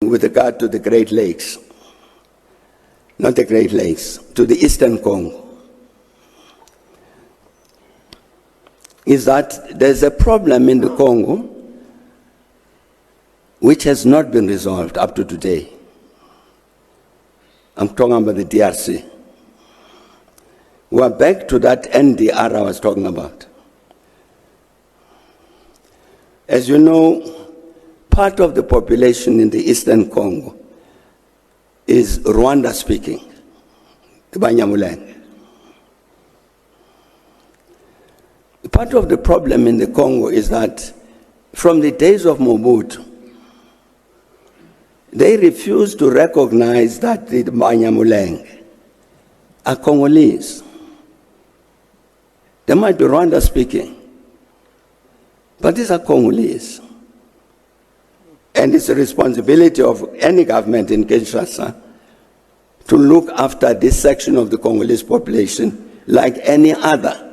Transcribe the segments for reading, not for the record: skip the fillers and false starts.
with regard to the Great Lakes, not the Great Lakes, to the Eastern Congo, is that there's a problem in the Congo which has not been resolved up to today. I'm talking about the DRC. We're back to that NDR I was talking about. As you know, part of the population in the Eastern Congo is Rwanda speaking, the Banyamulenge. Part of the problem in the Congo is that from the days of Mobutu, they refused to recognize that the Banyamulenge are Congolese. They might be Rwanda speaking, but these are Congolese. And it's the responsibility of any government in Kinshasa to look after this section of the Congolese population like any other.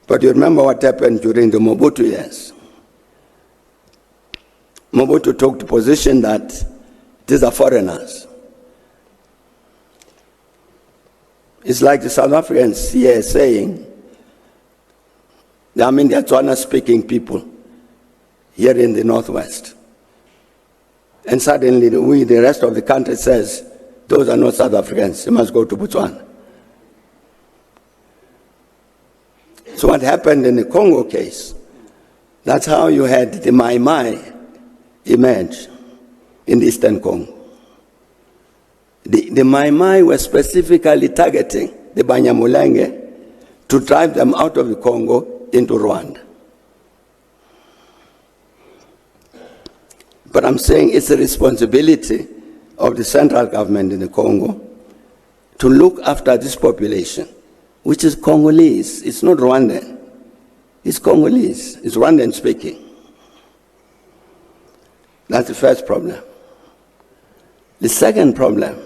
But you remember what happened during the Mobutu years. Mobutu took the position that these are foreigners. It's like the South Africans here saying, I mean, they're Tswana-speaking people here in the Northwest. And suddenly the rest of the country says, those are not South Africans, they must go to Botswana. So what happened in the Congo case, that's how you had the Mai Mai emerge in the Eastern Congo. The Mai Mai were specifically targeting the Banyamulenge to drive them out of the Congo into Rwanda. But I'm saying it's a responsibility of the central government in the Congo to look after this population, which is Congolese. It's not Rwandan. It's Congolese. It's Rwandan speaking. That's the first problem. The second problem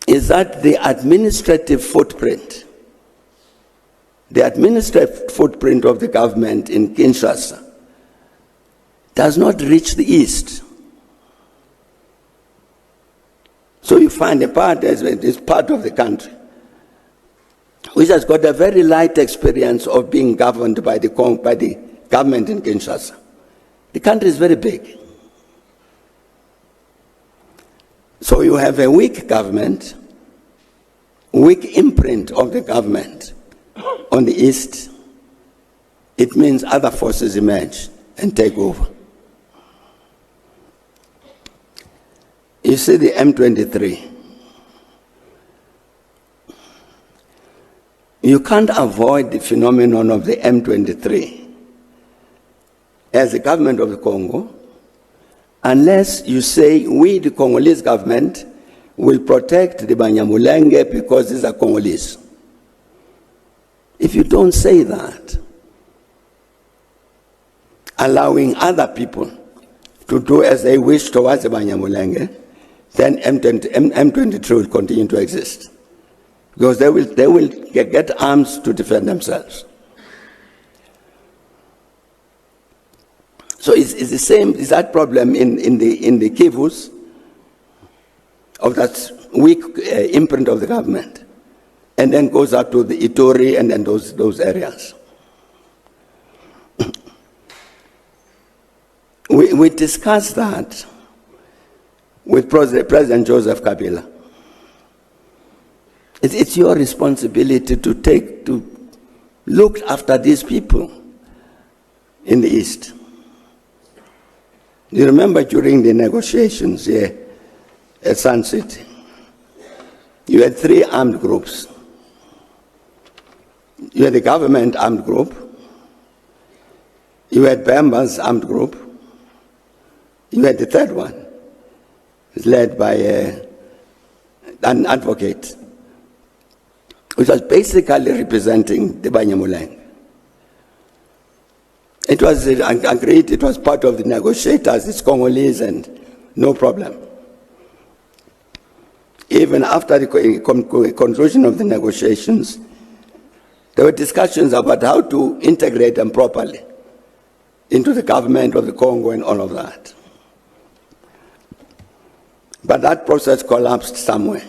is that the administrative footprint of the government in Kinshasa does not reach the east. So you find a part is part of the country which has got a very light experience of being governed by the government in Kinshasa. The country is very big. So you have a weak government, weak imprint of the government on the east. It means other forces emerge and take over. You see the M23. You can't avoid the phenomenon of the M23 as the government of the Congo unless you say, we, the Congolese government, will protect the Banyamulenge because these are Congolese. If you don't say that, allowing other people to do as they wish towards the Banyamulenge, then M23 will continue to exist. Because they will get arms to defend themselves. So it's the same, is that problem in the Kivus of that weak imprint of the government, and then goes up to the Ituri and then those areas. We discussed that with President Joseph Kabila. It's your responsibility to look after these people in the East. You remember during the negotiations here at Sun City, you had 3 armed groups. You had the government armed group, you had Bemba's armed group, you had the third one, led by an advocate, which was basically representing the Banyamulenge. It was agreed, it was part of the negotiators, it's Congolese and no problem. Even after the conclusion of the negotiations, there were discussions about how to integrate them properly. into the government of the Congo and all of that. But that process collapsed somewhere.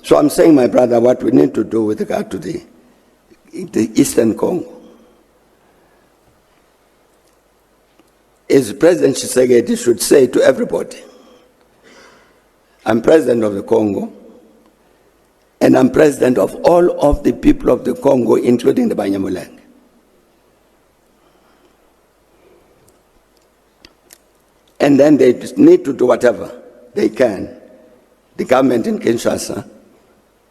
So I'm saying, my brother, what we need to do with regard to the Eastern Congo is President Tshisekedi should say to everybody, I'm president of the Congo, and I'm president of all of the people of the Congo, including the Banyamulenge. And then they need to do whatever they can, the government in Kinshasa,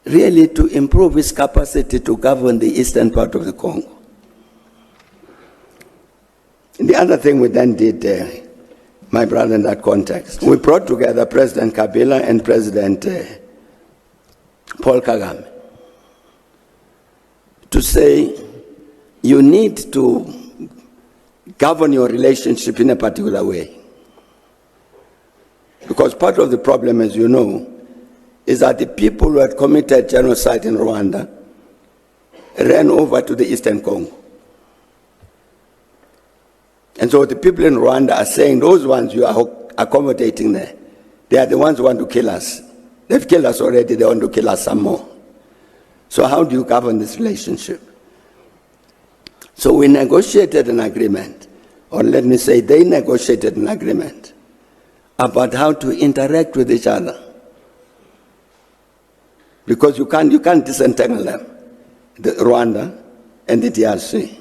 really to improve its capacity to govern the eastern part of the Congo. The other thing we then did, my brother, in that context, we brought together President Kabila and President Paul Kagame to say, you need to govern your relationship in a particular way. Because part of the problem, as you know, is that the people who had committed genocide in Rwanda ran over to the Eastern Congo. And so the people in Rwanda are saying, those ones you are accommodating there, they are the ones who want to kill us. They've killed us already, they want to kill us some more. So how do you govern this relationship? So we negotiated an agreement, or let me say they negotiated an agreement about how to interact with each other. Because you can't disentangle them, the Rwanda and the DRC.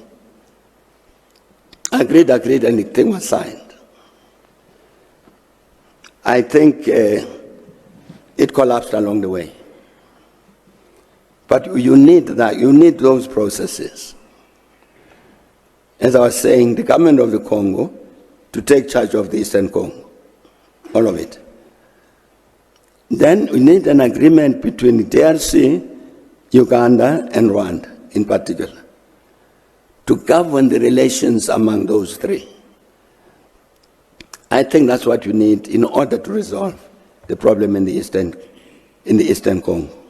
Agreed, and the thing was signed. I think it collapsed along the way. But you need that, you need those processes. As I was saying, the government of the Congo to take charge of the Eastern Congo, all of it. Then we need an agreement between the DRC, Uganda, and Rwanda in particular, to govern the relations among those three. I think that's what you need in order to resolve the problem in the Eastern Congo.